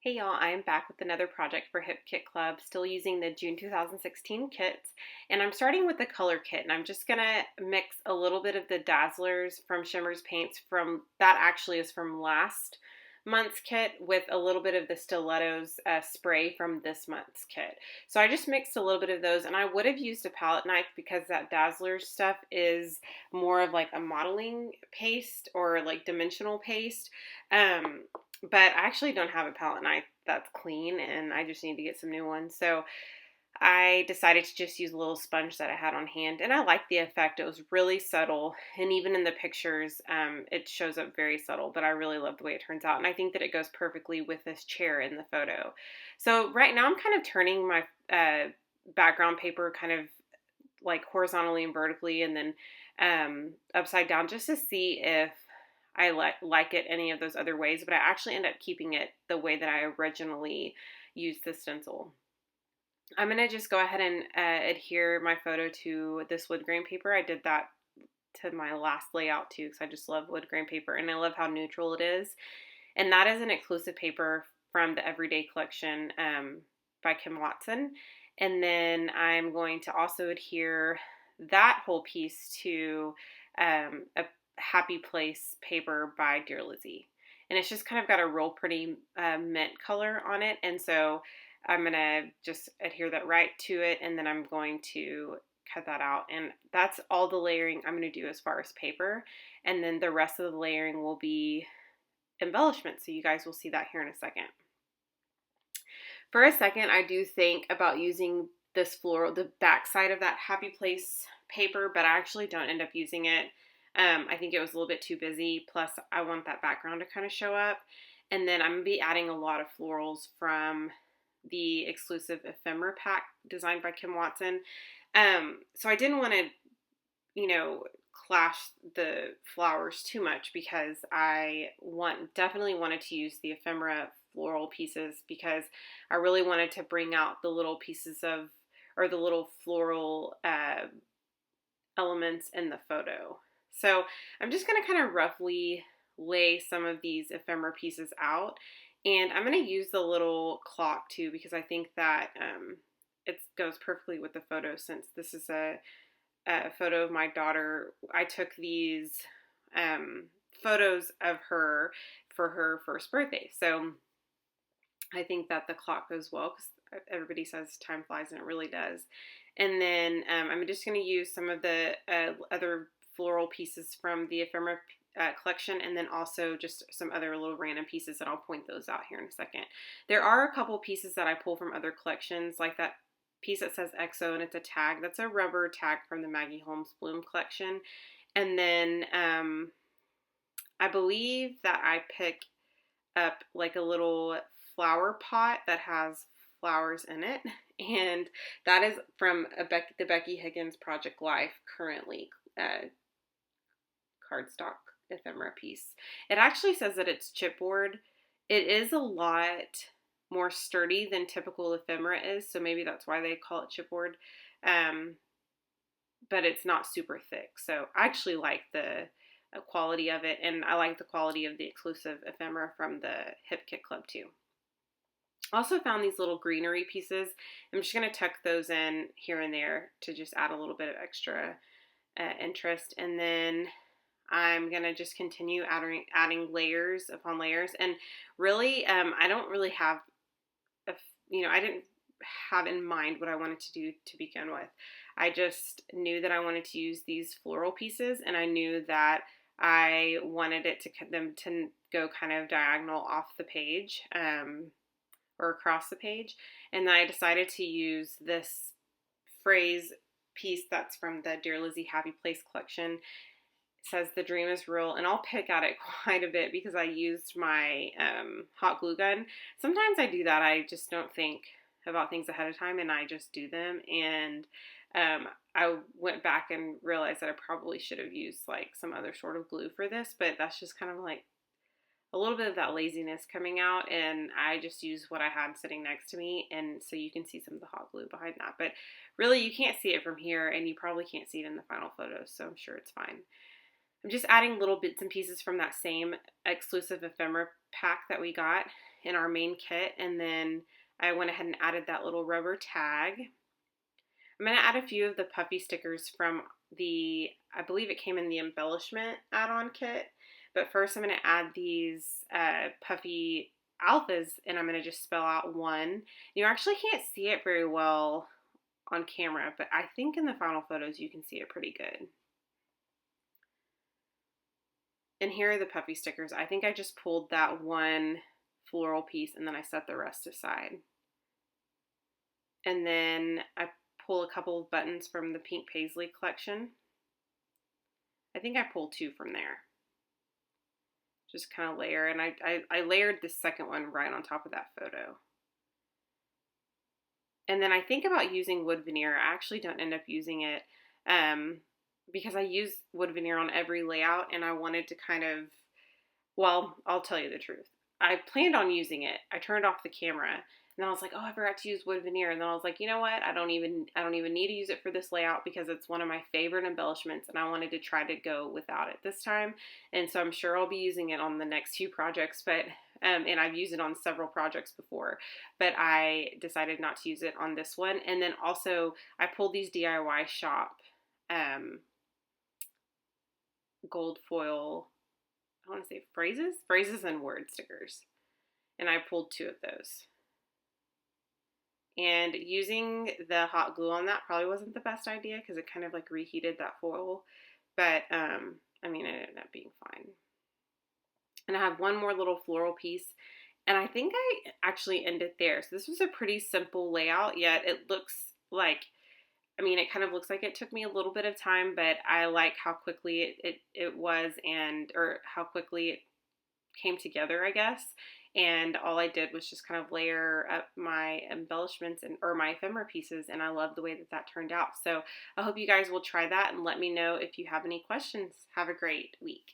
Hey y'all, I am back with another project for Hip Kit Club, still using the June 2016 kits. And I'm starting with the color kit, and I'm just gonna mix a little bit of the Dazzlers from Shimmer's Paints that actually is from last month's kit with a little bit of the Stilettos spray from this month's kit. So I just mixed a little bit of those, and I would have used a palette knife because that Dazzlers stuff is more of like a modeling paste or like dimensional paste. Um, but I actually don't have a palette knife that's clean, and I just need to get some new ones. So I decided to just use a little sponge that I had on hand, and I liked the effect. It was really subtle, and even in the pictures, it shows up very subtle, but I really love the way it turns out, and I think that it goes perfectly with this chair in the photo. So right now I'm kind of turning my background paper kind of like horizontally and vertically, and then upside down, just to see if I like it any of those other ways, but I actually end up keeping it the way that I originally used the stencil. I'm going to just go ahead and adhere my photo to this wood grain paper. I did that to my last layout too because I just love wood grain paper, and I love how neutral it is. And that is an exclusive paper from the Everyday Collection by Kim Watson. And then I'm going to also adhere that whole piece to a Happy Place paper by Dear Lizzy. And it's just kind of got a real pretty mint color on it. And so I'm going to just adhere that right to it, and then I'm going to cut that out. And that's all the layering I'm going to do as far as paper. And then the rest of the layering will be embellishment. So you guys will see that here in a second. For a second, I do think about using this floral, the back side of that Happy Place paper, but I actually don't end up using it. I think it was a little bit too busy. Plus, I want that background to kind of show up. And then I'm going to be adding a lot of florals from the exclusive ephemera pack designed by Kim Watson. So I didn't want to, clash the flowers too much because I definitely wanted to use the ephemera floral pieces because I really wanted to bring out the little pieces or the little floral elements in the photo. So I'm just going to kind of roughly lay some of these ephemera pieces out. And I'm going to use the little clock too because I think that it goes perfectly with the photo since this is a photo of my daughter. I took these photos of her for her first birthday. So I think that the clock goes well because everybody says time flies, and it really does. And then I'm just going to use some of the other floral pieces from the ephemera collection, and then also just some other little random pieces, and I'll point those out here in a second. There are a couple pieces that I pull from other collections, like that piece that says EXO, and it's a tag. That's a rubber tag from the Maggie Holmes Bloom collection. And then I believe that I pick up like a little flower pot that has flowers in it, and that is from the Becky Higgins Project Life currently cardstock ephemera piece. It actually says that it's chipboard. It is a lot more sturdy than typical ephemera is, so maybe that's why they call it chipboard. But it's not super thick, so I actually like the quality of it, and I like the quality of the exclusive ephemera from the Hip Kit Club too. Also found these little greenery pieces. I'm just going to tuck those in here and there to just add a little bit of extra interest, and then I'm going to just continue adding layers upon layers. And really, I don't really have, I didn't have in mind what I wanted to do to begin with. I just knew that I wanted to use these floral pieces, and I knew that I wanted them to go kind of diagonal off the page or across the page. And then I decided to use this phrase piece that's from the Dear Lizzy Happy Place collection. Says the dream is real, and I'll pick at it quite a bit because I used my hot glue gun. Sometimes I do that. I just don't think about things ahead of time, and I just do them. And I went back and realized that I probably should have used like some other sort of glue for this, but that's just kind of like a little bit of that laziness coming out, and I just used what I had sitting next to me, and so you can see some of the hot glue behind that. But really, you can't see it from here, and you probably can't see it in the final photos, so I'm sure it's fine. I'm just adding little bits and pieces from that same exclusive ephemera pack that we got. in our main kit, and then I went ahead and added that little rubber tag. I'm going to add a few of the puffy stickers from I believe it came in the embellishment add-on kit, but first I'm going to add these puffy alphas, and I'm going to just spell out one. You actually can't see it very well on camera, but I think in the final photos you can see it pretty good. And here are the puffy stickers. I think I just pulled that one floral piece and then I set the rest aside. And then I pull a couple of buttons from the Pink Paisley collection. I think I pulled 2 from there. Just kind of layer, and I layered the second one right on top of that photo. And then I think about using wood veneer. I actually don't end up using it because I use wood veneer on every layout, and I wanted to kind of, well, I'll tell you the truth. I planned on using it. I turned off the camera, and then I was like, oh, I forgot to use wood veneer. And then I was like, you know what? I don't even need to use it for this layout because it's one of my favorite embellishments, and I wanted to try to go without it this time. And so I'm sure I'll be using it on the next few projects, but and I've used it on several projects before, but I decided not to use it on this one. And then also I pulled these DIY shop gold foil, I want to say phrases and word stickers. And I pulled 2 of those. And using the hot glue on that probably wasn't the best idea because it kind of like reheated that foil. But I mean, it ended up being fine. And I have one more little floral piece. And I think I actually ended there. So this was a pretty simple layout, yet it looks like, I mean, it kind of looks like it took me a little bit of time, but I like how quickly it was, or how quickly it came together, I guess. And all I did was just kind of layer up my embellishments or my ephemera pieces, and I love the way that turned out. So I hope you guys will try that and let me know if you have any questions. Have a great week.